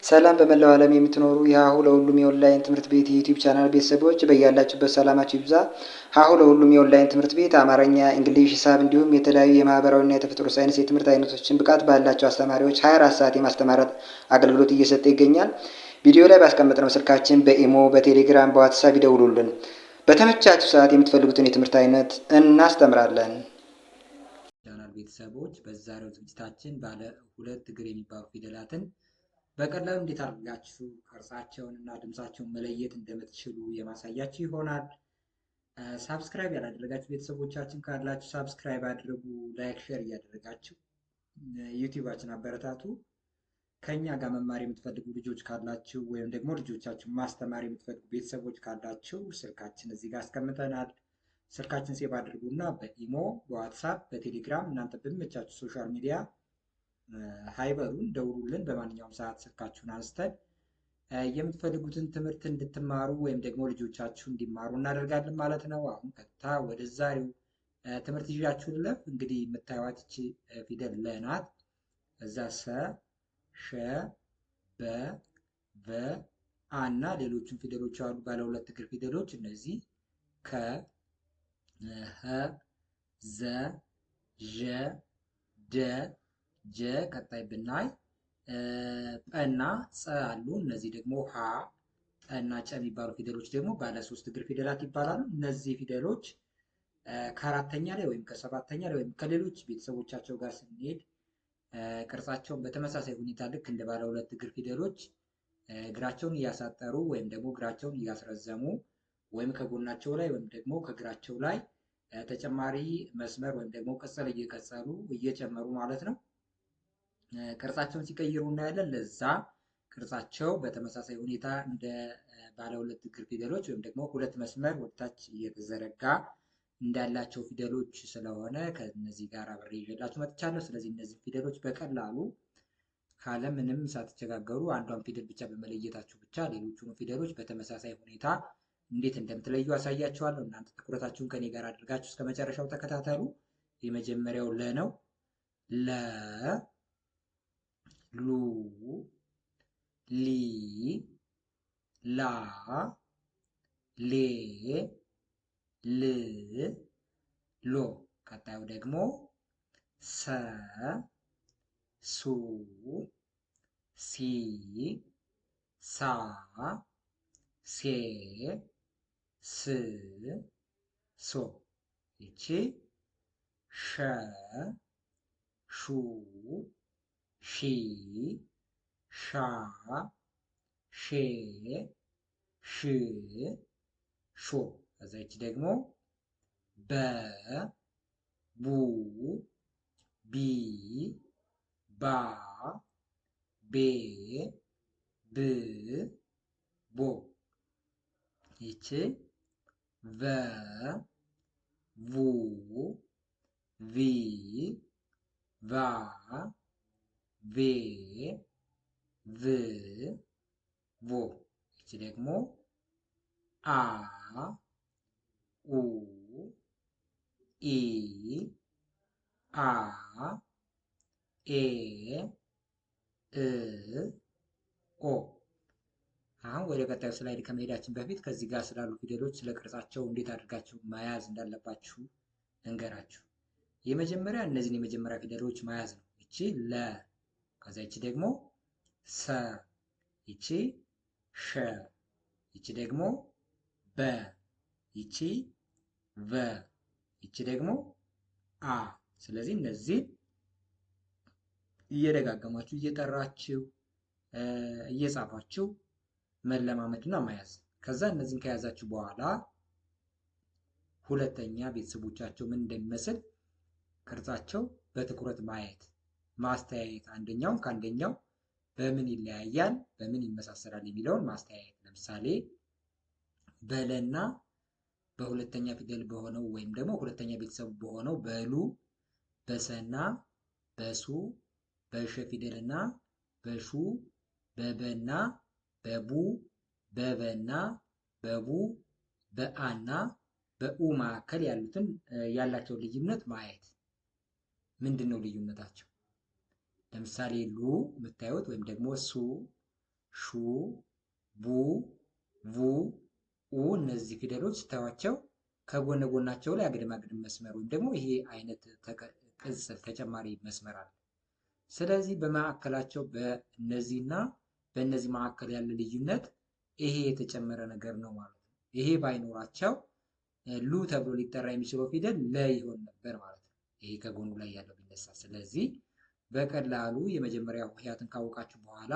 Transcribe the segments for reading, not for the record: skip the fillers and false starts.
ሰላም በመላው ዓለም የምትኖሩ የሀሁ ለሁሉም የኦንላይን ትምህርት ቤት የዩቲዩብ ቻናል ቤተሰቦች በያላችሁበት ሰላማችሁ ይብዛ። ሀሁ ለሁሉም የኦንላይን ትምህርት ቤት አማርኛ፣ እንግሊዝ፣ ሂሳብ እንዲሁም የተለያዩ የማህበራዊና የተፈጥሮ ሳይንስ የትምህርት አይነቶችን ብቃት ባላቸው አስተማሪዎች 24 ሰዓት የማስተማር አገልግሎት እየሰጠ ይገኛል። ቪዲዮ ላይ ባስቀመጥነው ስልካችን በኢሞ፣ በቴሌግራም፣ በዋትሳፕ ይደውሉልን። በተመቻችሁ ሰዓት የምትፈልጉትን የትምህርት አይነት እናስተምራለን። ቻናል ቤተሰቦች በዛሬው ዝግጅታችን ባለ ሁለት እግር የሚባሉ ፊደላትን በቀላሉ እንዴት አድርጋችሁ ቅርጻቸውን እና ድምፃቸውን መለየት እንደምትችሉ የማሳያችሁ ይሆናል። ሳብስክራይብ ያላደረጋችሁ ቤተሰቦቻችን ካላችሁ ሳብስክራይብ አድርጉ። ላይክ፣ ሼር እያደረጋችሁ ዩቲዩባችን አበረታቱ። ከኛ ጋር መማር የምትፈልጉ ልጆች ካላችሁ ወይም ደግሞ ልጆቻችሁ ማስተማር የምትፈልጉ ቤተሰቦች ካላችሁ ስልካችን እዚህ ጋር አስቀምጠናል። ስልካችን ሴቭ አድርጉና በኢሞ፣ በዋትሳፕ፣ በቴሌግራም እናንተ በሚመቻችሁ ሶሻል ሚዲያ ሀይበሩን ደውሉልን። በማንኛውም ሰዓት ስልካችሁን አንስተን የምትፈልጉትን ትምህርት እንድትማሩ ወይም ደግሞ ልጆቻችሁ እንዲማሩ እናደርጋለን ማለት ነው። አሁን ቀጥታ ወደ ዛሬው ትምህርት ይዣችሁ ልለፍ። እንግዲህ የምታዩት እቺ ፊደል ለ ናት። እዛ ሰ፣ ሸ፣ በ፣ ቨ፣ አ እና ሌሎችም ፊደሎች አሉ። ባለ ሁለት እግር ፊደሎች እነዚህ ከ፣ ሀ፣ ዘ፣ ዠ፣ ደ፣ ጀ ቀጣይ ብናይ ጰና ጸ አሉ። እነዚህ ደግሞ ሀ፣ ጠና ጨ የሚባሉ ፊደሎች ደግሞ ባለ ሶስት እግር ፊደላት ይባላሉ። እነዚህ ፊደሎች ከአራተኛ ላይ ወይም ከሰባተኛ ላይ ወይም ከሌሎች ቤተሰቦቻቸው ጋር ስንሄድ ቅርጻቸውን በተመሳሳይ ሁኔታ ልክ እንደ ባለ ሁለት እግር ፊደሎች እግራቸውን እያሳጠሩ ወይም ደግሞ እግራቸውን እያስረዘሙ ወይም ከጎናቸው ላይ ወይም ደግሞ ከእግራቸው ላይ ተጨማሪ መስመር ወይም ደግሞ ቅጽል እየቀጸሉ እየጨመሩ ማለት ነው ቅርጻቸውን ሲቀይሩ እናያለን። ለዛ ቅርጻቸው በተመሳሳይ ሁኔታ እንደ ባለ ሁለት እግር ፊደሎች ወይም ደግሞ ሁለት መስመር ወደታች እየተዘረጋ እንዳላቸው ፊደሎች ስለሆነ ከነዚህ ጋር አብሬ ይዤላችሁ መጥቻለሁ። ስለዚህ እነዚህ ፊደሎች በቀላሉ ካለ ምንም ሳትቸጋገሩ አንዷን ፊደል ብቻ በመለየታችሁ ብቻ ሌሎቹን ፊደሎች በተመሳሳይ ሁኔታ እንዴት እንደምትለዩ አሳያችኋለሁ። እናንተ ትኩረታችሁን ከኔ ጋር አድርጋችሁ እስከ መጨረሻው ተከታተሉ። የመጀመሪያው ለ ነው። ለ፣ ሉ፣ ሊ፣ ላ፣ ሌ፣ ል፣ ሎ። ቀጣዩ ደግሞ ሰ፣ ሱ፣ ሲ፣ ሳ፣ ሴ፣ ስ፣ ሶ። ይቺ ሸ፣ ሹ፣ ሺ፣ ሻ፣ ሼ፣ ሽ፣ ሾ። ከዛ ይቺ ደግሞ በ፣ ቡ፣ ቢ፣ ባ፣ ቤ፣ ብ፣ ቦ። ይቺ ቨ፣ ቡ፣ ቪ፣ ቫ፣ ቬ፣ ቭ፣ ቮ። ይቺ ደግሞ አ፣ ኡ፣ ኢ፣ አ፣ ኤ፣ እ፣ ኦ። አሁን ወደ ቀጣዩ ስላይድ ከመሄዳችን በፊት ከዚህ ጋር ስላሉ ፊደሎች ስለ ቅርጻቸው እንዴት አድርጋችሁ መያዝ እንዳለባችሁ እንገራችሁ። የመጀመሪያ እነዚህን የመጀመሪያ ፊደሎች መያዝ ነው። ይቺ ለ፣ ከዛ ይቺ ደግሞ ሰ፣ ይቺ ሸ፣ ይቺ ደግሞ በ፣ ይቺ ቨ፣ ይቺ ደግሞ አ። ስለዚህ እነዚህ እየደጋገማችሁ እየጠራችሁ እየጻፋችሁ መለማመድና መያዝ። ከዛ እነዚህን ከያዛችሁ በኋላ ሁለተኛ ቤተሰቦቻቸው ምን እንደሚመስል ቅርጻቸው በትኩረት ማየት ማስተያየት፣ አንደኛውን ከአንደኛው በምን ይለያያል፣ በምን ይመሳሰላል የሚለውን ማስተያየት። ለምሳሌ በለና በሁለተኛ ፊደል በሆነው ወይም ደግሞ ሁለተኛ ቤተሰብ በሆነው በሉ፣ በሰና በሱ፣ በሸ ፊደልና በሹ፣ በበና በቡ፣ በበና በቡ፣ በአና በኡ መካከል ያላቸውን ልዩነት ማየት። ምንድን ነው ልዩነታቸው? ለምሳሌ ሉ የምታዩት ወይም ደግሞ ሱ ሹ፣ ቡ፣ ቡ፣ ኡ እነዚህ ፊደሎች ስታዩቸው ከጎነ ጎናቸው ላይ አግድም አግድም መስመር ወይም ደግሞ ይሄ አይነት ቅጽል ተጨማሪ መስመር አለ። ስለዚህ በመካከላቸው በእነዚህና በእነዚህ መካከል ያለ ልዩነት ይሄ የተጨመረ ነገር ነው ማለት ነው። ይሄ ባይኖራቸው ሉ ተብሎ ሊጠራ የሚችለው ፊደል ለ ይሆን ነበር ማለት ነው። ይሄ ከጎኑ ላይ ያለው ቢነሳ። ስለዚህ በቀላሉ የመጀመሪያ ሆሄያትን ካወቃችሁ በኋላ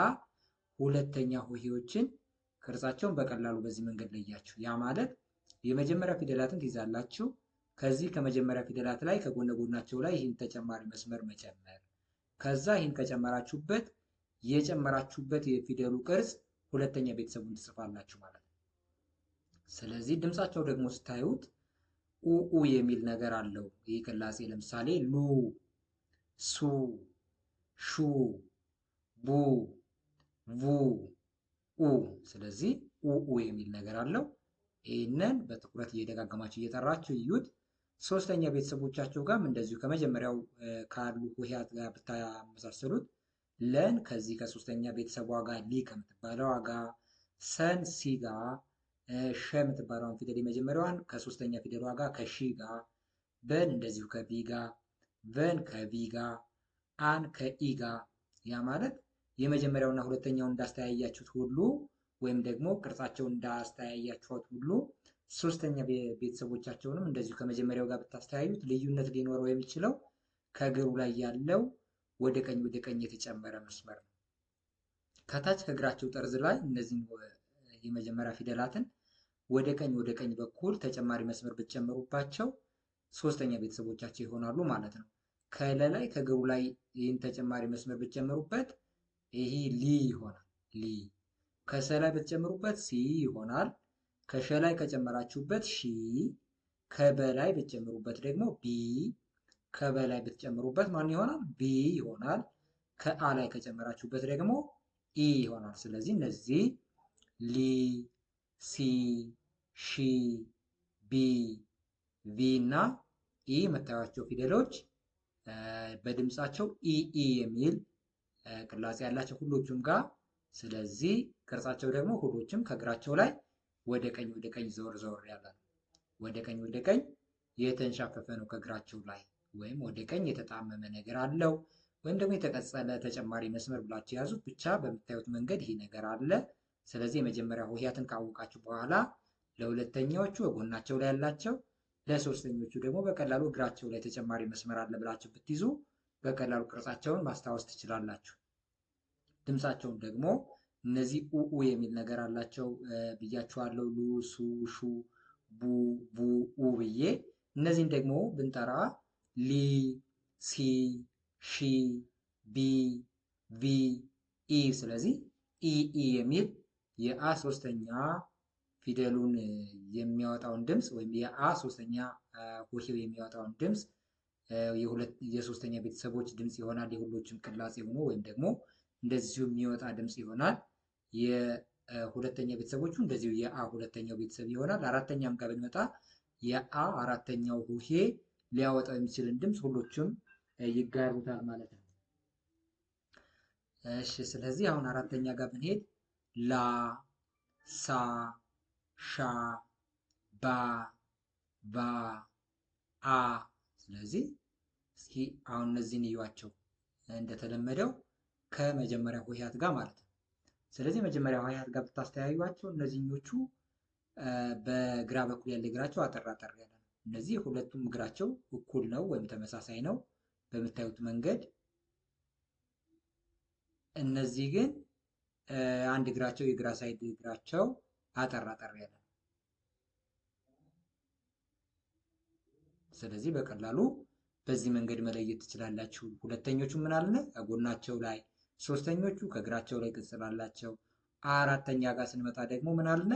ሁለተኛ ሆሄዎችን ቅርጻቸውን በቀላሉ በዚህ መንገድ ለያችሁ። ያ ማለት የመጀመሪያ ፊደላትን ትይዛላችሁ። ከዚህ ከመጀመሪያ ፊደላት ላይ ከጎነ ጎናቸው ላይ ይህን ተጨማሪ መስመር መጨመር። ከዛ ይህን ከጨመራችሁበት የጨመራችሁበት የፊደሉ ቅርጽ ሁለተኛ ቤተሰቡን ትጽፋላችሁ ማለት ነው። ስለዚህ ድምፃቸው ደግሞ ስታዩት ኡኡ የሚል ነገር አለው። ይህ ቅላጼ ለምሳሌ ሉ፣ ሱ፣ ሹ፣ ቡ፣ ቡ፣ ኡ። ስለዚህ ኡኡ የሚል ነገር አለው። ይህንን በትኩረት እየደጋገማችሁ እየጠራችሁ እዩት። ሶስተኛ ቤተሰቦቻቸው ጋርም እንደዚሁ ከመጀመሪያው ካሉ ሆሄያት ጋር ብታመሳሰሉት ለን ከዚህ ከሶስተኛ ቤተሰቧ ጋር ሊ ከምትባለው ጋር፣ ሰን ሲ ጋር፣ ሸ የምትባለውን ፊደል የመጀመሪያዋን ከሶስተኛ ፊደሏ ጋር ከሺ ጋር፣ በን እንደዚሁ ከቢ ጋር፣ ቨን ከቪ ጋር፣ አን ከኢ ጋር። ያ ማለት የመጀመሪያውና ሁለተኛውን እንዳስተያያችሁት ሁሉ ወይም ደግሞ ቅርጻቸውን እንዳስተያያችሁት ሁሉ ሶስተኛ ቤተሰቦቻቸውንም እንደዚሁ ከመጀመሪያው ጋር ብታስተያዩት ልዩነት ሊኖረው የሚችለው ከእግሩ ላይ ያለው ወደ ቀኝ የተጨመረ መስመር ነው። ከታች ከእግራቸው ጠርዝ ላይ እነዚህን የመጀመሪያ ፊደላትን ወደ ቀኝ በኩል ተጨማሪ መስመር ብትጨምሩባቸው ሶስተኛ ቤተሰቦቻቸው ይሆናሉ ማለት ነው። ከለላይ ከእግሩ ላይ ይህን ተጨማሪ መስመር ብትጨምሩበት ይሄ ሊ ይሆናል። ሊ ከሰላይ ብትጨምሩበት ሲ ይሆናል። ከሸላይ ከጨመራችሁበት ሺ፣ ከበላይ ብትጨምሩበት ደግሞ ቢ፣ ከበላይ ብትጨምሩበት ማን ይሆናል? ቢ ይሆናል። ከአላይ ከጨመራችሁበት ደግሞ ኢ ይሆናል። ስለዚህ እነዚህ ሊ፣ ሲ፣ ሺ፣ ቢ፣ ቪ እና ኢ የምታዩቸው ፊደሎች በድምፃቸው ኢ የሚል ቅላጼ ያላቸው ሁሎቹም ጋር። ስለዚህ ቅርጻቸው ደግሞ ሁሎችም ከእግራቸው ላይ ወደ ቀኝ ዘወር ያለ ነው። ወደ ቀኝ የተንሻፈፈ ነው ከእግራቸው ላይ፣ ወይም ወደ ቀኝ የተጣመመ ነገር አለው፣ ወይም ደግሞ የተቀጸለ ተጨማሪ መስመር ብላችሁ ያዙት። ብቻ በምታዩት መንገድ ይሄ ነገር አለ። ስለዚህ የመጀመሪያ ሆሄያትን ካወቃችሁ በኋላ ለሁለተኛዎቹ በጎናቸው ላይ ያላቸው፣ ለሶስተኞቹ ደግሞ በቀላሉ እግራቸው ላይ ተጨማሪ መስመር አለ ብላችሁ ብትይዙ በቀላሉ ቅርጻቸውን ማስታወስ ትችላላችሁ። ድምፃቸውን ደግሞ እነዚህ ኡኡ የሚል ነገር አላቸው ብያችኋለሁ። ሉ፣ ሱ፣ ሹ፣ ቡ፣ ቡ፣ ኡ ብዬ እነዚህን ደግሞ ብንጠራ ሊ፣ ሲ፣ ሺ፣ ቢ፣ ቪ፣ ኢ። ስለዚህ ኢ የሚል የአ ሶስተኛ ፊደሉን የሚያወጣውን ድምፅ ወይም የአ ሶስተኛ ሆሄው የሚያወጣውን ድምፅ የሶስተኛ ቤተሰቦች ድምፅ ይሆናል። የሁሎችም ቅላጼ ሆኖ ወይም ደግሞ እንደዚሁ የሚወጣ ድምፅ ይሆናል። የሁለተኛ ቤተሰቦቹ እንደዚሁ የአ ሁለተኛው ቤተሰብ ይሆናል። አራተኛም ጋር ብንመጣ የአ አራተኛው ሆሄ ሊያወጣው የሚችልን ድምፅ ሁሎችም ይጋሩታል ማለት ነው። እሺ፣ ስለዚህ አሁን አራተኛ ጋር ብንሄድ ላ፣ ሳ፣ ሻ፣ ባ፣ ባ፣ አ። ስለዚህ እስኪ አሁን እነዚህን እዩዋቸው እንደተለመደው ከመጀመሪያ ሆሄያት ጋር ማለት ነው። ስለዚህ መጀመሪያ ሆሄያት ጋር ብታስተያዩዋቸው እነዚህኞቹ በግራ በኩል ያለ እግራቸው አጠር አጠር ያለ ነው። እነዚህ ሁለቱም እግራቸው እኩል ነው ወይም ተመሳሳይ ነው በምታዩት መንገድ። እነዚህ ግን አንድ እግራቸው የግራ ሳይድ እግራቸው አጠር አጠር ያለ ነው። ስለዚህ በቀላሉ በዚህ መንገድ መለየት ትችላላችሁ። ሁለተኞቹ ምን አለ ከጎናቸው ላይ፣ ሶስተኞቹ ከእግራቸው ላይ ቅጽል አላቸው። አራተኛ ጋር ስንመጣ ደግሞ ምን አለ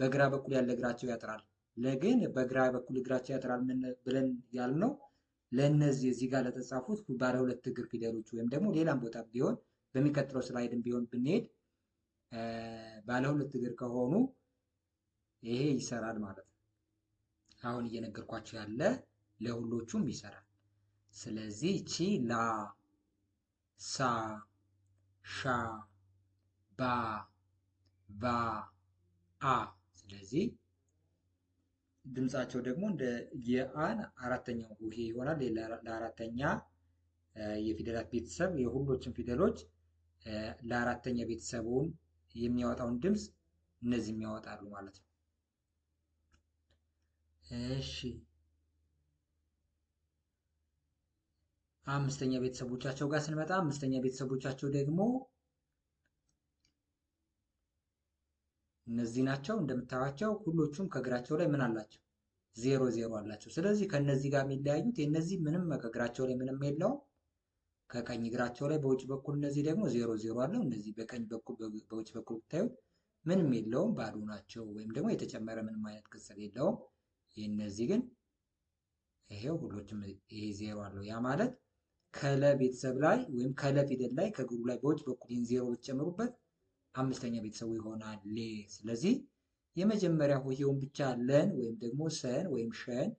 በግራ በኩል ያለ እግራቸው ያጥራል። ለግን በግራ በኩል እግራቸው ያጥራል ብለን ያልነው ለእነዚህ እዚህ ጋር ለተጻፉት ባለ ሁለት እግር ፊደሎች ወይም ደግሞ ሌላም ቦታ ቢሆን በሚቀጥለው ስላይድም ቢሆን ብንሄድ ባለ ሁለት እግር ከሆኑ ይሄ ይሰራል ማለት ነው። አሁን እየነገርኳቸው ያለ ለሁሎቹም ይሰራል። ስለዚህ ቺ ላ፣ ሳ፣ ሻ፣ ባ፣ ቫ፣ አ። ስለዚህ ድምፃቸው ደግሞ እንደ የአን አራተኛው ሆሄ ይሆናል። ለአራተኛ የፊደላት ቤተሰብ የሁሎችን ፊደሎች ለአራተኛ ቤተሰቡን የሚያወጣውን ድምፅ እነዚህ የሚያወጣሉ ማለት ነው። እሺ አምስተኛ ቤተሰቦቻቸው ጋር ስንመጣ አምስተኛ ቤተሰቦቻቸው ደግሞ እነዚህ ናቸው። እንደምታዩቸው ሁሎቹም ከእግራቸው ላይ ምን አላቸው? ዜሮ ዜሮ አላቸው። ስለዚህ ከነዚህ ጋር የሚለያዩት የነዚህ ምንም ከእግራቸው ላይ ምንም የለውም። ከቀኝ እግራቸው ላይ በውጭ በኩል እነዚህ ደግሞ ዜሮ ዜሮ አለው። እነዚህ በቀኝ በኩል በውጭ በኩል ብታዩት ምንም የለውም፣ ባዶ ናቸው። ወይም ደግሞ የተጨመረ ምንም አይነት ቅጽል የለውም። የእነዚህ ግን ይሄው ሁሎችም ይሄ ዜሮ አለው። ያ ማለት ከለ ቤተሰብ ላይ ወይም ከለ ፊደል ላይ ከእግሩ ላይ በውጭ በኩል ይህን ዜሮ ብትጨምሩበት አምስተኛ ቤተሰቡ ይሆናል ሌ። ስለዚህ የመጀመሪያ ሆሄውን ብቻ ለን ወይም ደግሞ ሰን ወይም ሸን፣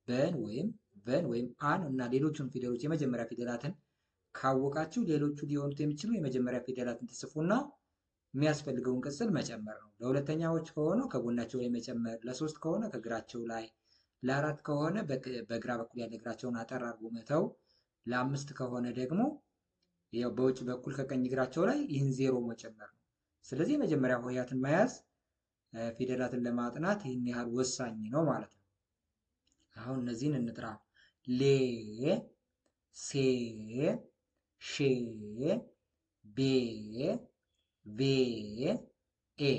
በን ወይም ቨን ወይም አን እና ሌሎቹን ፊደሎች የመጀመሪያ ፊደላትን ካወቃችሁ ሌሎቹ ሊሆኑት የሚችሉ የመጀመሪያ ፊደላትን ትጽፉና የሚያስፈልገውን ቅጽል መጨመር ነው። ለሁለተኛዎች ከሆነ ከጎናቸው ላይ መጨመር፣ ለሶስት ከሆነ ከእግራቸው ላይ፣ ለአራት ከሆነ በግራ በኩል ያለ እግራቸውን አጠር አድርጎ መተው፣ ለአምስት ከሆነ ደግሞ ያው በውጭ በኩል ከቀኝ እግራቸው ላይ ይህን ዜሮ መጨመር ነው። ስለዚህ የመጀመሪያ ሆሄያትን መያዝ ፊደላትን ለማጥናት ይህን ያህል ወሳኝ ነው ማለት ነው። አሁን እነዚህን እንጥራ። ሌ፣ ሴ፣ ሼ፣ ቤ፣ ቬ፣ ኤ።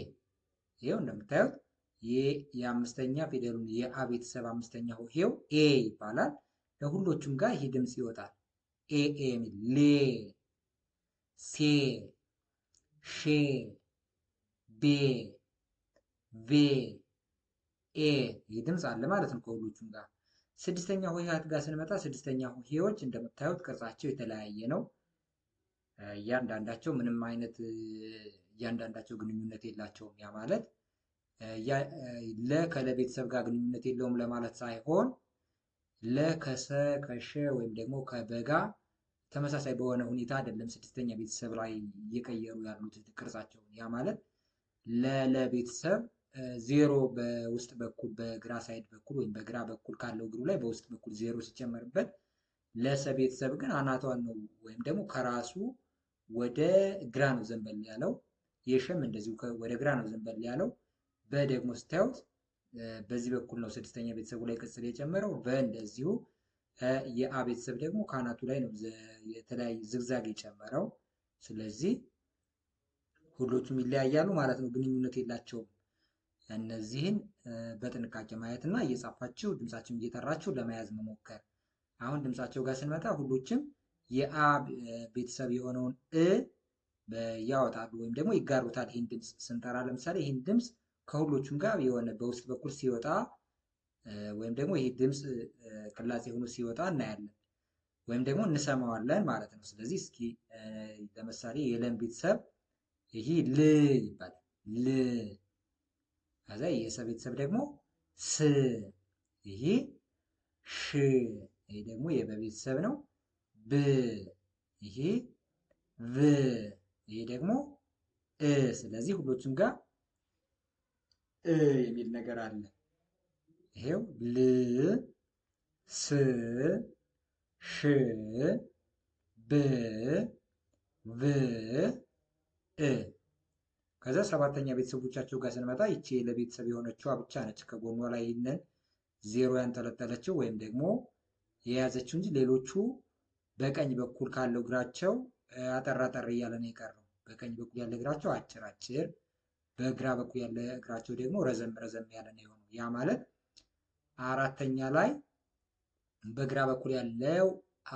ይኸው እንደምታዩት የአምስተኛ ፊደሉን የአ ቤተሰብ አምስተኛ ሆሄው ኤ ይባላል። ለሁሎቹም ጋር ይህ ድምፅ ይወጣል። ኤ የሚል ሌ፣ ሴ፣ ሼ፣ ቤ፣ ቬ፣ ኤ ይህ ድምፅ አለ ማለት ነው ከሁሎቹም ጋር። ስድስተኛ ሆሄያት ጋር ስንመጣ ስድስተኛ ሆሄዎች እንደምታዩት ቅርጻቸው የተለያየ ነው። እያንዳንዳቸው ምንም አይነት እያንዳንዳቸው ግንኙነት የላቸውም። ያ ማለት ለ ከለ ቤተሰብ ጋር ግንኙነት የለውም ለማለት ሳይሆን ለ ከሰ ከሸ ወይም ደግሞ ከበጋ ተመሳሳይ በሆነ ሁኔታ አይደለም ስድስተኛ ቤተሰብ ላይ እየቀየሩ ያሉት ቅርጻቸውን። ያ ማለት ለቤተሰብ ዜሮ በውስጥ በኩል በግራ ሳይድ በኩል ወይም በግራ በኩል ካለው እግሩ ላይ በውስጥ በኩል ዜሮ ሲጨመርበት፣ ለሰ ቤተሰብ ግን አናቷን ነው ወይም ደግሞ ከራሱ ወደ ግራ ነው ዘንበል ያለው። የሸም እንደዚሁ ወደ ግራ ነው ዘንበል ያለው። በደግሞ ስታዩት በዚህ በኩል ነው ስድስተኛ ቤተሰቡ ላይ ቅጽል የጨመረው። በእንደዚሁ የአ ቤተሰብ ደግሞ ከአናቱ ላይ ነው የተለያየ ዝግዛግ የጨመረው። ስለዚህ ሁሎቹም ይለያያሉ ማለት ነው፣ ግንኙነት የላቸውም። እነዚህን በጥንቃቄ ማየት እና እየጻፋችሁ ድምፃቸውን እየጠራችሁ ለመያዝ መሞከር። አሁን ድምፃቸው ጋር ስንመጣ ሁሎችም የአ ቤተሰብ የሆነውን ያወጣሉ ወይም ደግሞ ይጋሩታል። ይህን ድምፅ ስንጠራ ለምሳሌ ይህን ድምፅ ከሁሎቹም ጋር የሆነ በውስጥ በኩል ሲወጣ ወይም ደግሞ ይህ ድምፅ ቅላጼ ሆኖ ሲወጣ እናያለን ወይም ደግሞ እንሰማዋለን ማለት ነው። ስለዚህ እስኪ ለምሳሌ የለም ቤተሰብ ይህ ል ይባላል። ል። ከዛ የሰ ቤተሰብ ደግሞ ስ። ይህ ሽ። ይህ ደግሞ የበ ቤተሰብ ነው። ብ። ይሄ ቭ። ይሄ ደግሞ እ። ስለዚህ ሁሎችም ጋር የሚል ነገር አለ። ይሄው ል፣ ስ፣ ሽ፣ ብ፣ ቭ፣ እ። ከዛ ሰባተኛ ቤተሰቦቻቸው ጋር ስንመጣ ይቺ ለቤተሰብ የሆነችዋ ብቻ ነች ከጎኗ ላይ ይህንን ዜሮ ያንጠለጠለችው ወይም ደግሞ የያዘችው እንጂ ሌሎቹ በቀኝ በኩል ካለው እግራቸው አጠር አጠር እያለ ነው የቀረው። በቀኝ በኩል ያለ እግራቸው አጭር አጭር፣ በግራ በኩል ያለ እግራቸው ደግሞ ረዘም ረዘም ያለ ነው የሆነው። ያ ማለት አራተኛ ላይ በግራ በኩል ያለው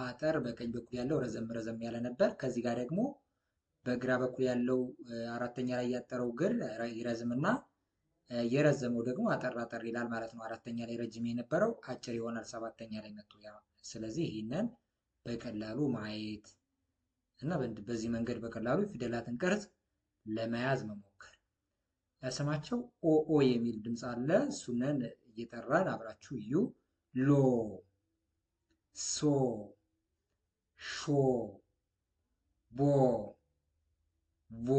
አጠር፣ በቀኝ በኩል ያለው ረዘም ረዘም ያለ ነበር። ከዚህ ጋር ደግሞ በግራ በኩል ያለው አራተኛ ላይ ያጠረው እግር ይረዝምና የረዘመው ደግሞ አጠር አጠር ይላል ማለት ነው። አራተኛ ላይ ረጅም የነበረው አጭር ይሆናል ሰባተኛ ላይ መጥቶ። ስለዚህ ይህንን በቀላሉ ማየት እና በዚህ መንገድ በቀላሉ ፊደላትን ቅርጽ ለመያዝ መሞከር። ስማቸው ኦኦ የሚል ድምፅ አለ። እሱንን እየጠራን አብራችሁ እዩ። ሎ፣ ሶ፣ ሾ፣ ቦ፣ ቮ፣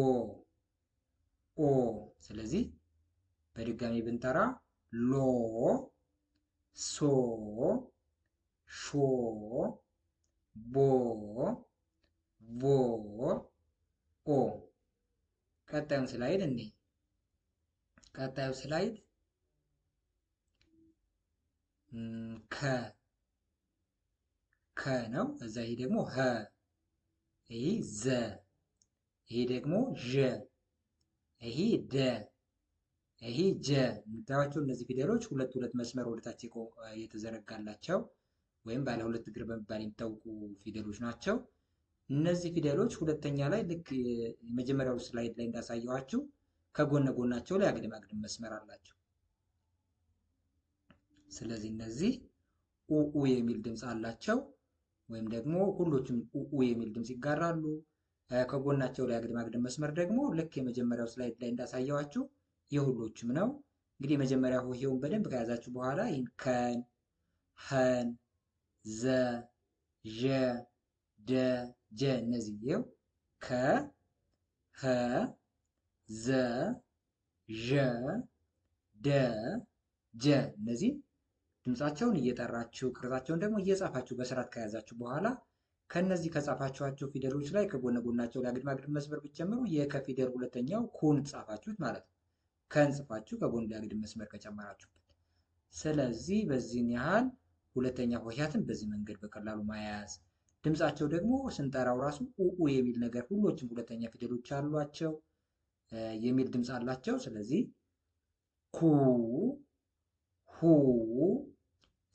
ኦ። ስለዚህ በድጋሚ ብንጠራ ሎ፣ ሶ፣ ሾ፣ ቦ፣ ቮ፣ ኦ። ቀጣዩን ስላይድ እኔ ቀጣዩ ስላይድ ከ ነው። እዛ ይሄ ደግሞ ሀ፣ ይሄ ዘ፣ ይሄ ደግሞ ዠ፣ ይሄ ደ፣ ይሄ ጀ። የምታዩቸው እነዚህ ፊደሎች ሁለት ሁለት መስመር ወደታች የተዘረጋላቸው ወይም ባለ ሁለት እግር በመባል የሚታወቁ ፊደሎች ናቸው። እነዚህ ፊደሎች ሁለተኛ ላይ ልክ የመጀመሪያው ስላይድ ላይ እንዳሳየኋችሁ ከጎነ ጎናቸው ላይ አግድም አግድም መስመር አላቸው። ስለዚህ እነዚህ ኡኡ የሚል ድምፅ አላቸው፣ ወይም ደግሞ ሁሎቹም ኡኡ የሚል ድምፅ ይጋራሉ። ከጎናቸው ላይ አግድም አግድም መስመር ደግሞ ልክ የመጀመሪያው ስላይድ ላይ እንዳሳየኋችሁ የሁሎቹም ነው። እንግዲህ የመጀመሪያ ሆሄውን በደንብ ከያዛችሁ በኋላ ይህን ከን፣ ሀን፣ ዘ፣ ዠ፣ ደ፣ ጀ እነዚህ ይኸው ከ፣ ሀ፣ ዘ፣ ዠ፣ ደ፣ ጀ እነዚህ ድምፃቸውን እየጠራችሁ ቅርጻቸውን ደግሞ እየጻፋችሁ በስርዓት ከያዛችሁ በኋላ ከነዚህ ከጻፋችኋቸው ፊደሎች ላይ ከጎነ ጎናቸው ላይ አግድም አግድም መስመር ብትጨምሩ የከፊደል ሁለተኛው ኩን ጻፋችሁት ማለት ነው። ከን ጽፋችሁ ከጎን ላይ አግድም መስመር ከጨመራችሁበት። ስለዚህ በዚህን ያህል ሁለተኛ ሆሄያትን በዚህ መንገድ በቀላሉ ማያያዝ። ድምፃቸው ደግሞ ስንጠራው ራሱ ኡኡ የሚል ነገር ሁሎችም ሁለተኛ ፊደሎች አሏቸው የሚል ድምፅ አላቸው። ስለዚህ ኩ፣ ሁ፣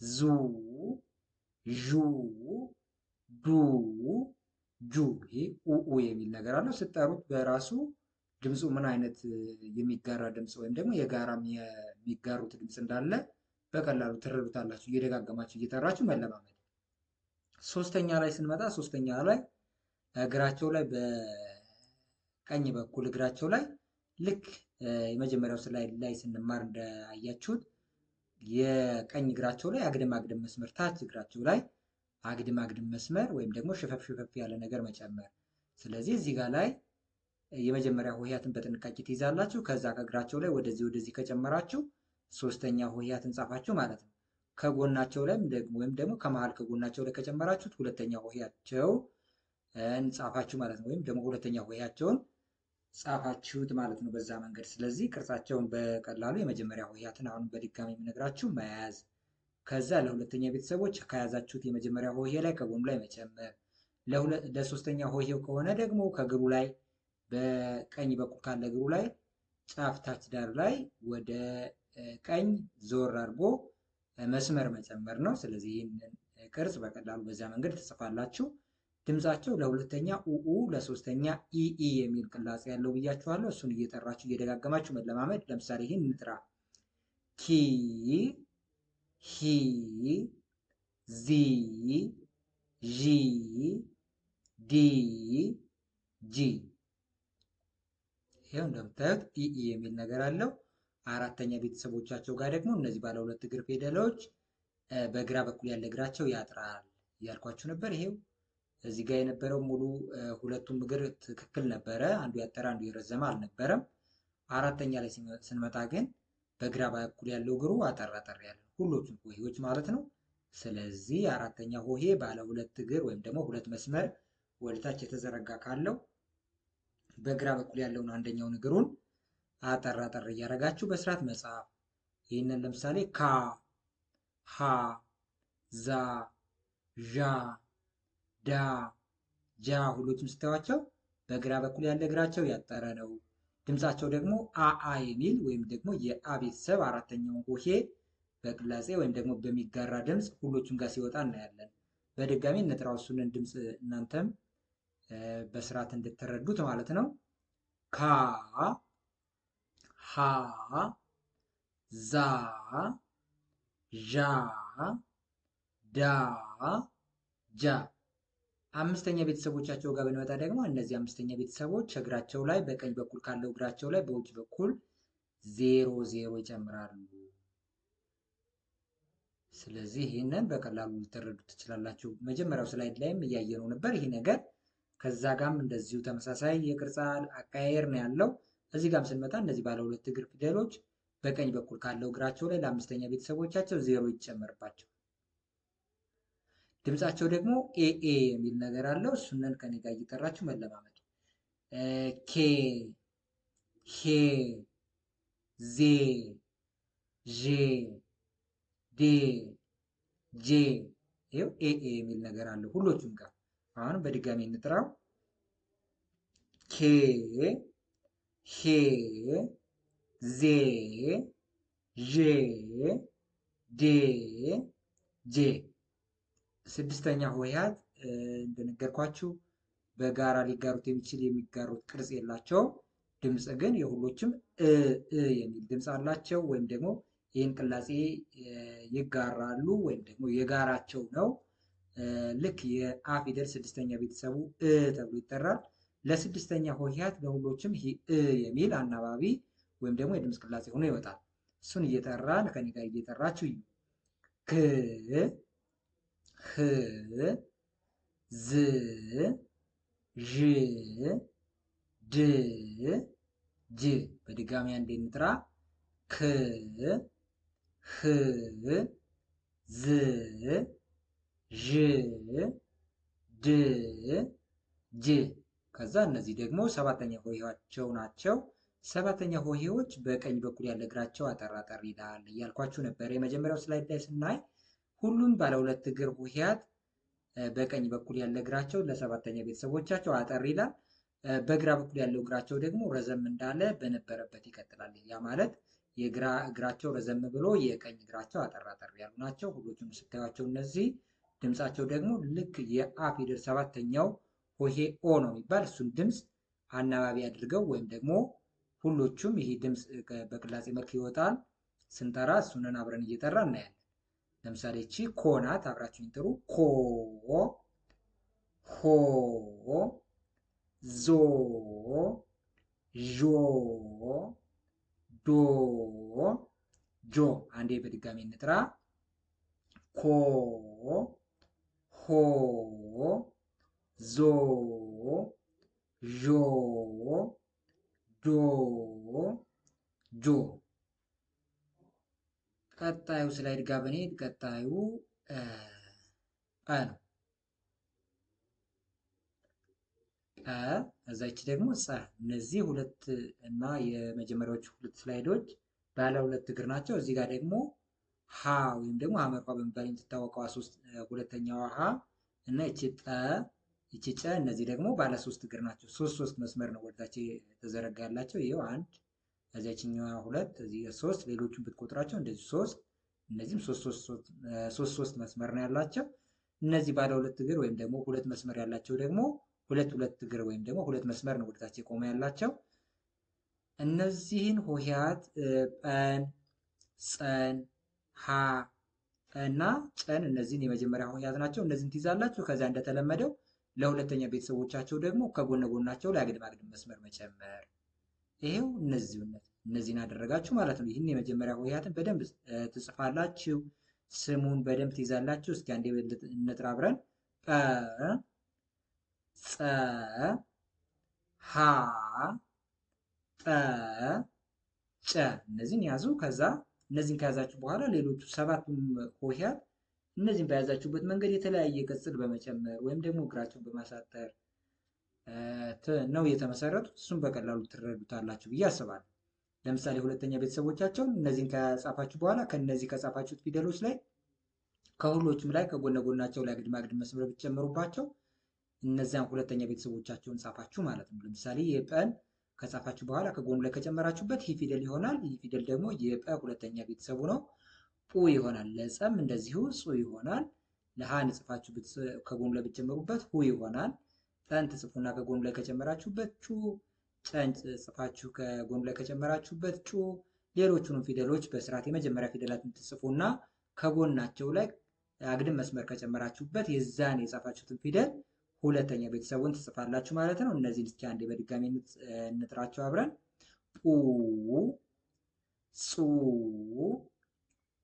ዙ፣ ዡ፣ ዱ፣ ጁ። ይሄ ኡኡ የሚል ነገር አለው። ስጠሩት በራሱ ድምፁ ምን አይነት የሚጋራ ድምፅ ወይም ደግሞ የጋራ የሚጋሩት ድምፅ እንዳለ በቀላሉ ትረዱታላችሁ እየደጋገማችሁ እየጠራችሁ መለማመድ። ሶስተኛ ላይ ስንመጣ ሶስተኛ ላይ እግራቸው ላይ በቀኝ በኩል እግራቸው ላይ ልክ የመጀመሪያው ስላይድ ላይ ስንማር እንዳያችሁት የቀኝ እግራቸው ላይ አግድም አግድም መስመር፣ ታች እግራቸው ላይ አግድም አግድም መስመር ወይም ደግሞ ሽፈፍ ሽፈፍ ያለ ነገር መጨመር። ስለዚህ እዚህ ጋር ላይ የመጀመሪያ ሆሄያትን በጥንቃቄ ትይዛላችሁ። ከዛ ከእግራቸው ላይ ወደዚህ ከጨመራችሁ ሶስተኛ ሆሄያትን ጻፋችሁ ማለት ነው። ከጎናቸው ላይ ወይም ደግሞ ከመሃል ከጎናቸው ላይ ከጨመራችሁት ሁለተኛ ሆሄያቸው ጻፋችሁ ማለት ነው። ወይም ደግሞ ሁለተኛ ሆሄያቸውን ጻፋችሁት ማለት ነው በዛ መንገድ። ስለዚህ ቅርጻቸውን በቀላሉ የመጀመሪያ ሆሄያትን አሁን በድጋሚ የምነግራችሁ መያዝ። ከዛ ለሁለተኛ ቤተሰቦች ከያዛችሁት የመጀመሪያ ሆሄ ላይ ከጎኑ ላይ መጨመር። ለሶስተኛ ሆሄው ከሆነ ደግሞ ከእግሩ ላይ በቀኝ በኩል ካለ እግሩ ላይ ጫፍ ታች ዳር ላይ ወደ ቀኝ ዞር አድርጎ መስመር መጨመር ነው። ስለዚህ ይህንን ቅርጽ በቀላሉ በዛ መንገድ ትጽፋላችሁ። ድምፃቸው ለሁለተኛ ኡኡ፣ ለሶስተኛ ኢኢ የሚል ቅላጼ ያለው ብያችኋለሁ። እሱን እየጠራችሁ እየደጋገማችሁ መለማመድ። ለምሳሌ ይህን እንጥራ። ኪ፣ ሂ፣ ዚ፣ ዢ፣ ዲ፣ ጂ። ይሄው እንደምታዩት ኢኢ የሚል ነገር አለው። አራተኛ ቤተሰቦቻቸው ጋር ደግሞ እነዚህ ባለ ሁለት እግር ፊደሎች በግራ በኩል ያለ እግራቸው ያጥራል እያልኳችሁ ነበር። ይሄው እዚህ ጋር የነበረው ሙሉ ሁለቱም እግር ትክክል ነበረ። አንዱ ያጠረ አንዱ የረዘመ አልነበረም። አራተኛ ላይ ስንመጣ ግን በግራ በኩል ያለው እግሩ አጠር አጠር ያለ ሁሎቹም ሆሄዎች ማለት ነው። ስለዚህ አራተኛ ሆሄ ባለ ሁለት እግር ወይም ደግሞ ሁለት መስመር ወደታች የተዘረጋ ካለው በግራ በኩል ያለውን አንደኛውን እግሩን አጠር አጠር እያደረጋችሁ በስርዓት መጻፍ። ይህንን ለምሳሌ ካ፣ ሀ፣ ዛ፣ ዣ፣ ዳ፣ ጃ ሁሎችም ስታዩዋቸው በግራ በኩል ያለ እግራቸው ያጠረ ነው። ድምፃቸው ደግሞ አአ የሚል ወይም ደግሞ የአ ቤተሰብ አራተኛውን ሆሄ በቅላጼ ወይም ደግሞ በሚጋራ ድምፅ ሁሎቹም ጋር ሲወጣ እናያለን። በድጋሚ እንጥራው እሱንን ድምፅ እናንተም በስርዓት እንድትረዱት ማለት ነው። ካ፣ ሀ፣ ዛ፣ ዣ፣ ዳ፣ ጃ። አምስተኛ ቤተሰቦቻቸው ጋር ብንመጣ ደግሞ እነዚህ አምስተኛ ቤተሰቦች እግራቸው ላይ በቀኝ በኩል ካለው እግራቸው ላይ በውጭ በኩል 0 ይጨምራሉ። ስለዚህ ይህንን በቀላሉ ልትረዱ ትችላላችሁ። መጀመሪያው ስላይድ ላይም እያየነው ነበር ይህ ነገር። ከዛ ጋም እንደዚሁ ተመሳሳይ የቅርጽ አቀያየር ነው ያለው። እዚህ ጋርም ስንመጣ እነዚህ ባለ ሁለት እግር ፊደሎች በቀኝ በኩል ካለው እግራቸው ላይ ለአምስተኛ ቤተሰቦቻቸው ዜሮ ይጨመርባቸው። ድምፃቸው ደግሞ ኤኤ የሚል ነገር አለው። እሱንን ከኔ ጋር እየጠራችሁ መለማመድ። ኬ፣ ሄ፣ ዜ፣ ዤ፣ ዴ፣ ጄ። ይኸው ኤኤ የሚል ነገር አለው ሁሎቹም ጋር። አሁንም በድጋሚ እንጥራው። ኬ፣ ሄ፣ ዜ፣ ዤ፣ ዴ፣ ጄ። ስድስተኛ ሆሄያት እንደነገርኳችሁ በጋራ ሊጋሩት የሚጋሩት ቅርጽ የላቸውም። ድምፅ ግን የሁሎችም እ የሚል ድምፅ አላቸው። ወይም ደግሞ ይህን ቅላጼ ይጋራሉ ወይም ደግሞ የጋራቸው ነው። ልክ የአ ፊደል ስድስተኛ ቤተሰቡ እ ተብሎ ይጠራል። ለስድስተኛ ሆሄያት ለሁሎችም ይህ እ የሚል አናባቢ ወይም ደግሞ የድምፅ ቅላጼ ሆኖ ይወጣል። እሱን እየጠራን ከኔ ጋር እየጠራችሁ ክ፣ ህ፣ ዝ፣ ዥ፣ ድ፣ ጅ። በድጋሚ አንዴ እንጥራ። ክ፣ ህ፣ ዝ፣ ዥ፣ ድ፣ ጅ። ከዛ እነዚህ ደግሞ ሰባተኛ ሆሄያቸው ናቸው። ሰባተኛ ሆሄዎች በቀኝ በኩል ያለ እግራቸው አጠር አጠር ይላል እያልኳችሁ ነበር። የመጀመሪያው ስላይድ ላይ ስናይ ሁሉም ባለ ሁለት እግር ሆሄያት በቀኝ በኩል ያለ እግራቸው ለሰባተኛ ቤተሰቦቻቸው አጠር ይላል። በግራ በኩል ያለው እግራቸው ደግሞ ረዘም እንዳለ በነበረበት ይቀጥላል። ያ ማለት የግራ እግራቸው ረዘም ብሎ የቀኝ እግራቸው አጠር አጠር ያሉ ናቸው። ሁሎቹም ስታዩቸው እነዚህ ድምፃቸው ደግሞ ልክ የአ ፊደል ሰባተኛው ሆሄ ኦ ነው የሚባል እሱን ድምፅ አናባቢ አድርገው ወይም ደግሞ ሁሎቹም ይሄ ድምፅ በቅላጼ መልክ ይወጣል። ስንጠራ እሱንን አብረን እየጠራ እናያለን። ለምሳሌ እቺ ኮ ናት። አብራችሁኝ ጥሩ። ኮ፣ ሆ፣ ዞ፣ ዦ፣ ዶ፣ ጆ። አንዴ በድጋሚ እንጥራ። ኮ፣ ሆ፣ ዞ፣ ዦ፣ ዶ፣ ጆ። ቀጣዩ ስላይድ ጋር ብንሄድ ቀጣዩ ጰ ነው። ጰ እዛች ደግሞ ጸ። እነዚህ ሁለት እና የመጀመሪያዎቹ ሁለት ስላይዶች ባለ ሁለት እግር ናቸው። እዚህ ጋር ደግሞ ሀ ወይም ደግሞ ሐመርኳ በመባል የምትታወቀዋ ሁለተኛዋ ሀ እና ይቺ ጠ ይቺ ጨ። እነዚህ ደግሞ ባለ ሶስት እግር ናቸው። ሶስት መስመር ነው ወደታች የተዘረጋ ያላቸው። ይኸው አንድ፣ እዚያችኛዋ ሁለት፣ እዚህ ሶስት። ሌሎቹን ብትቆጥራቸው እንደዚህ ሶስት፣ እነዚህም ሶስት መስመር ነው ያላቸው። እነዚህ ባለ ሁለት እግር ወይም ደግሞ ሁለት መስመር ያላቸው ደግሞ ሁለት እግር ወይም ደግሞ ሁለት መስመር ነው ወደታች የቆመ ያላቸው። እነዚህን ሆሄያት ጰን፣ ጸን፣ ሀ እና ጨን እነዚህን የመጀመሪያ ሆሄያት ናቸው። እነዚህን ትይዛላችሁ። ከዚያ እንደተለመደው ለሁለተኛ ቤተሰቦቻቸው ደግሞ ከጎነ ጎናቸው ላይ አግድም መስመር መጨመር። ይሄው እነዚህን አደረጋችሁ ማለት ነው። ይህን የመጀመሪያ ሆሄያትን በደንብ ትጽፋላችሁ። ስሙን በደንብ ትይዛላችሁ። እስኪ አንዴ እንጥራ አብረን። ጰ፣ ጸ፣ ሀ፣ ጠ፣ ጨ። እነዚህን ያዙ። ከዛ እነዚህን ከያዛችሁ በኋላ ሌሎቹ ሰባቱም ሆሄያት እነዚህን በያዛችሁበት መንገድ የተለያየ ቅጽል በመጨመር ወይም ደግሞ እግራቸውን በማሳጠር ነው የተመሰረቱት። እሱም በቀላሉ ትረዱታላችሁ ብዬ አስባለሁ። ለምሳሌ ሁለተኛ ቤተሰቦቻቸውን እነዚህን ከጻፋችሁ በኋላ ከነዚህ ከጻፋችሁት ፊደሎች ላይ ከሁሎቹም ላይ ከጎነ ጎናቸው ላይ አግድም መስመር ብትጨምሩባቸው እነዚያን ሁለተኛ ቤተሰቦቻቸውን ጻፋችሁ ማለት ነው። ለምሳሌ የጰን ከጻፋችሁ በኋላ ከጎኑ ላይ ከጨመራችሁበት ይህ ፊደል ይሆናል። ይህ ፊደል ደግሞ የጰ ሁለተኛ ቤተሰቡ ነው፣ ጡ ይሆናል። ለጸም እንደዚሁ ጹ ይሆናል። ለሃን ጽፋችሁ ከጎኑ ላይ ብትጨምሩበት ሁ ይሆናል። ጠን ትጽፉና ከጎኑ ላይ ከጨመራችሁበት ጩ፣ ጨን ጽፋችሁ ከጎኑ ላይ ከጨመራችሁበት ጩ። ሌሎቹንም ፊደሎች በስርዓት የመጀመሪያ ፊደላትን ትጽፉና ከጎናቸው ላይ አግድም መስመር ከጨመራችሁበት የዛን የጻፋችሁትን ፊደል ሁለተኛ ቤተሰቡን ትጽፋላችሁ ማለት ነው። እነዚህን እስኪ አንዴ በድጋሚ እንጥራቸው አብረን። ጡ፣ ጹ፣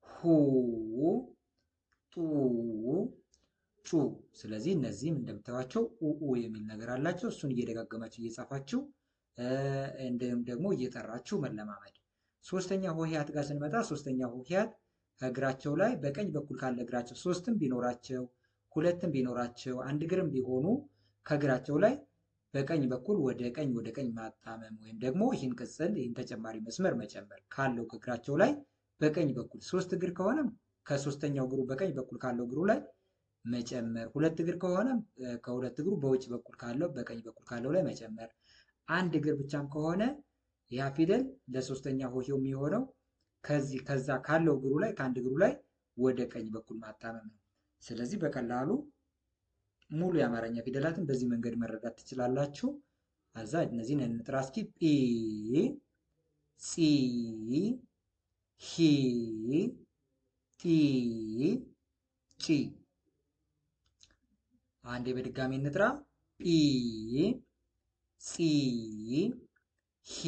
ሁ፣ ጡ፣ ጩ። ስለዚህ እነዚህም እንደምታዩቸው ኡ የሚል ነገር አላቸው። እሱን እየደጋገማችሁ እየጻፋችሁ እንዲሁም ደግሞ እየጠራችሁ መለማመድ። ሶስተኛ ሆሄያት ጋር ስንመጣ ሶስተኛ ሆሄያት እግራቸው ላይ በቀኝ በኩል ካለ እግራቸው ሶስትም ቢኖራቸው ሁለትም ቢኖራቸው አንድ እግርም ቢሆኑ ከእግራቸው ላይ በቀኝ በኩል ወደ ቀኝ ማጣመም ወይም ደግሞ ይህን ቅጽል ይህን ተጨማሪ መስመር መጨመር ካለው ከእግራቸው ላይ በቀኝ በኩል ሶስት እግር ከሆነም ከሶስተኛው እግሩ በቀኝ በኩል ካለው እግሩ ላይ መጨመር፣ ሁለት እግር ከሆነ ከሁለት እግሩ በውጭ በኩል ካለው በቀኝ በኩል ካለው ላይ መጨመር፣ አንድ እግር ብቻም ከሆነ ያ ፊደል ለሶስተኛ ሆሄው የሚሆነው ከዛ ካለው እግሩ ላይ ከአንድ እግሩ ላይ ወደ ቀኝ በኩል ማጣመም ነው። ስለዚህ በቀላሉ ሙሉ የአማርኛ ፊደላትን በዚህ መንገድ መረዳት ትችላላችሁ። አዛ እነዚህን እንጥራ እስኪ። ጲ፣ ጺ፣ ሂ፣ ጢ፣ ጪ። አንዴ በድጋሚ እንጥራ። ጲ፣ ጺ፣ ሂ፣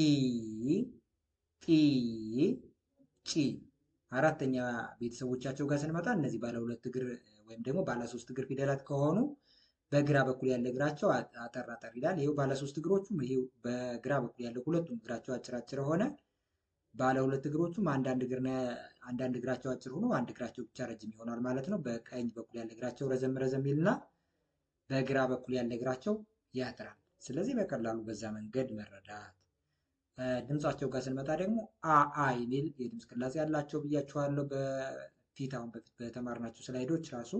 ጢ፣ ጪ። አራተኛ ቤተሰቦቻቸው ጋር ስንመጣ እነዚህ ባለ ሁለት እግር ወይም ደግሞ ባለ ሶስት እግር ፊደላት ከሆኑ በግራ በኩል ያለ እግራቸው አጠር አጠር ይላል። ይሄው ባለ ሶስት እግሮቹም ይሄው በግራ በኩል ያለው ሁለቱም እግራቸው አጭር አጭር ሆነ። ባለ ሁለት እግሮቹም አንዳንድ እግራቸው አጭር ሆኖ አንድ እግራቸው ብቻ ረጅም ይሆናል ማለት ነው። በቀኝ በኩል ያለ እግራቸው ረዘም ረዘም ይልና በግራ በኩል ያለ እግራቸው ያጥራል። ስለዚህ በቀላሉ በዛ መንገድ መረዳት። ድምጻቸው ጋር ስንመጣ ደግሞ አ የሚል የድምፅ ቅላጼ ያላቸው ብያችኋለሁ። አሁን በፊት በተማርናቸው ስላይዶች ራሱ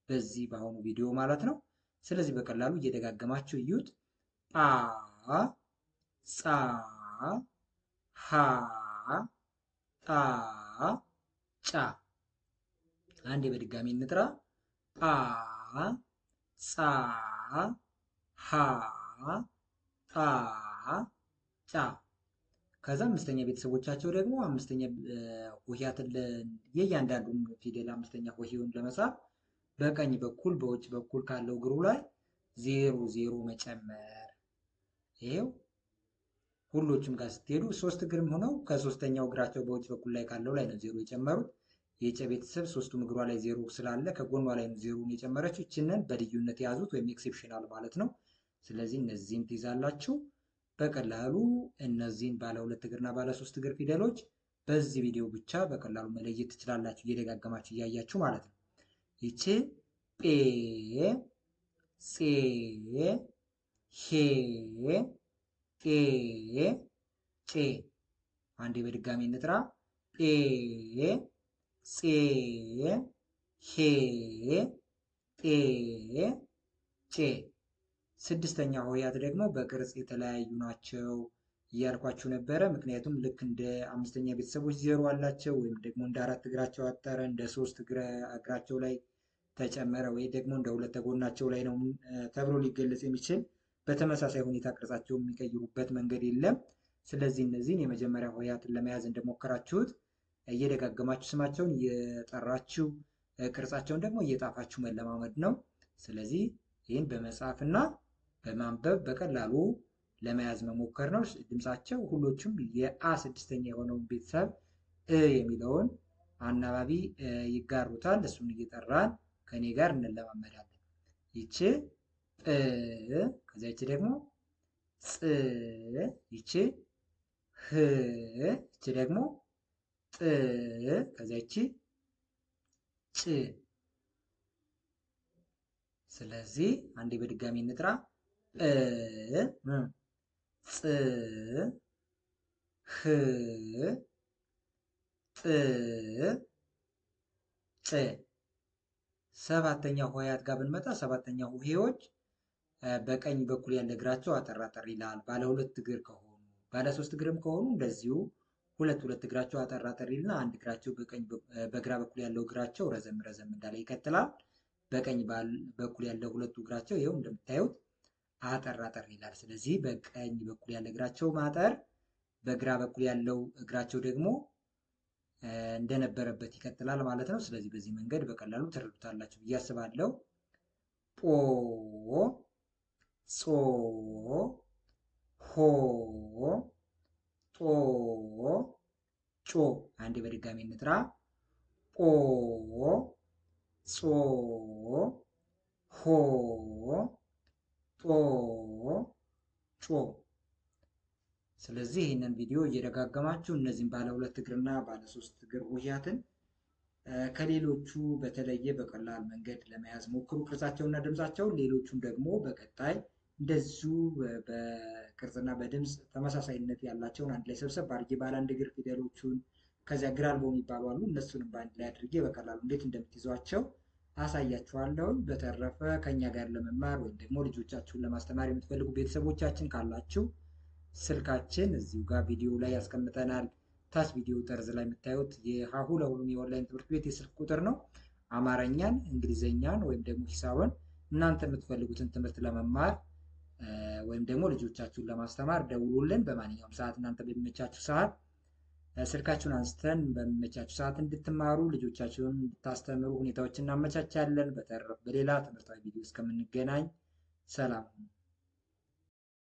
በዚህ በአሁኑ ቪዲዮ ማለት ነው። ስለዚህ በቀላሉ እየደጋገማችሁ እዩት። ጳ፣ ጻ፣ ሃ፣ ጣ፣ ጫ። አንዴ በድጋሚ እንጥራ። ጳ፣ ጻ፣ ሃ፣ ጣ፣ ጫ። ከዛ አምስተኛ ቤተሰቦቻቸው ደግሞ አምስተኛ ሆሄያትን የእያንዳንዱን ፊደል አምስተኛ ሆሄውን ለመጻፍ በቀኝ በኩል በውጭ በኩል ካለው እግሩ ላይ 0 መጨመር። ይሄው ሁሎቹም ጋር ስትሄዱ ሶስት እግርም ሆነው ከሶስተኛው እግራቸው በውጭ በኩል ላይ ካለው ላይ ነው 0 የጨመሩት። የጨ ቤተሰብ ሶስቱም እግሯ ላይ 0 ስላለ ከጎኗ ላይ ነው 0ን የጨመረችው። ይችንን በልዩነት የያዙት ወይም ኤክሴፕሽናል ማለት ነው። ስለዚህ እነዚህን ትይዛላችሁ። በቀላሉ እነዚህን ባለ ሁለት እግርና ባለ ሶስት እግር ፊደሎች በዚህ ቪዲዮ ብቻ በቀላሉ መለየት ትችላላችሁ፣ እየደጋገማችሁ እያያችሁ ማለት ነው። ይቺ ጴ፣ ጼ፣ ሄ፣ ጤ፣ ጬ። አንዴ በድጋሚ እንጥራ። ጴ፣ ጼ፣ ሄ፣ ጤ፣ ጬ። ስድስተኛ ሆሄያት ደግሞ በቅርጽ የተለያዩ ናቸው እያልኳችሁ ነበረ። ምክንያቱም ልክ እንደ አምስተኛ ቤተሰቦች 0 አላቸው፣ ወይም ደግሞ እንደ 4 እግራቸው አጠረ፣ እንደ 3 እግራቸው ላይ ተጨመረ፣ ወይ ደግሞ እንደ 2 ጎናቸው ላይ ነው ተብሎ ሊገለጽ የሚችል በተመሳሳይ ሁኔታ ቅርጻቸው የሚቀይሩበት መንገድ የለም። ስለዚህ እነዚህን የመጀመሪያ ሆሄያትን ለመያዝ እንደሞከራችሁት እየደጋገማችሁ ስማቸውን እየጠራችሁ ቅርጻቸውን ደግሞ እየጣፋችሁ መለማመድ ነው። ስለዚህ ይህን በመጻፍና በማንበብ በቀላሉ ለመያዝ መሞከር ነው። ድምጻቸው ሁሎቹም የአ ስድስተኛ የሆነውን ቤተሰብ የሚለውን አናባቢ ይጋሩታል። እሱን እየጠራን ከኔ ጋር እንለማመዳለን። ይቺ ጵ፣ ከዛ ይቺ ደግሞ ጽ፣ ይቺ ህ፣ ይቺ ደግሞ ጥ፣ ከዛ ይቺ ጭ። ስለዚህ አንዴ በድጋሚ እንጥራ። ጵ፣ ጽ፣ ህ፣ ጥ፣ ጭ። ሰባተኛ ሆሄያት ጋር ብንመጣ ሰባተኛ ሆሄዎች በቀኝ በኩል ያለ እግራቸው አጠር አጠር ይላል። ባለ ሁለት እግር ከሆኑ ባለ ሶስት እግርም ከሆኑ እንደዚሁ ሁለት እግራቸው አጠር አጠር ይልና አንድ እግራቸው በግራ በኩል ያለው እግራቸው ረዘም ረዘም እንዳለ ይቀጥላል። በቀኝ በኩል ያለው ሁለቱ እግራቸው ይኸው እንደምታዩት አጠር አጠር ይላል። ስለዚህ በቀኝ በኩል ያለ እግራቸው ማጠር፣ በግራ በኩል ያለው እግራቸው ደግሞ እንደነበረበት ይቀጥላል ማለት ነው። ስለዚህ በዚህ መንገድ በቀላሉ ትረዱታላችሁ ብዬ አስባለሁ። ጶ፣ ጾ፣ ሆ፣ ጦ፣ ጮ። አንዴ በድጋሚ እንጥራ። ጶ፣ ጾ፣ ሆ፣ ጦ፣ ጮ። ስለዚህ ይህንን ቪዲዮ እየደጋገማችሁ እነዚህም ባለ 2 እግርና ባለ 3 እግር ሆሄያትን ከሌሎቹ በተለየ በቀላል መንገድ ለመያዝ ሞክሩ፣ ቅርጻቸውና ድምጻቸውን። ሌሎቹን ደግሞ በቀጣይ እንደዚሁ በቅርጽና በድምፅ ተመሳሳይነት ያላቸውን አንድ ላይ ሰብሰብ አድርጌ ባለ 1 እግር ፊደሎቹን ከዚያ ግር አልቦ የሚባሉ አሉ፣ እነሱንም በአንድ ላይ አድርጌ በቀላሉ እንዴት እንደምትይዟቸው አሳያችኋለሁ። በተረፈ ከኛ ጋር ለመማር ወይም ደግሞ ልጆቻችሁን ለማስተማር የምትፈልጉ ቤተሰቦቻችን ካላችሁ ስልካችን እዚሁ ጋር ቪዲዮ ላይ ያስቀምጠናል። ታች ቪዲዮ ጠርዝ ላይ የምታዩት የሀሁ ለሁሉም የኦንላይን ትምህርት ቤት የስልክ ቁጥር ነው። አማርኛን፣ እንግሊዘኛን ወይም ደግሞ ሂሳብን እናንተ የምትፈልጉትን ትምህርት ለመማር ወይም ደግሞ ልጆቻችሁን ለማስተማር ደውሉልን። በማንኛውም ሰዓት እናንተ በሚመቻችሁ ሰዓት ስልካችሁን አንስተን በሚመቻችሁ ሰዓት እንድትማሩ ልጆቻችሁን እንድታስተምሩ ሁኔታዎችን እናመቻቻለን። በተረፈ በሌላ ትምህርታዊ ቪዲዮ እስከምንገናኝ ሰላም።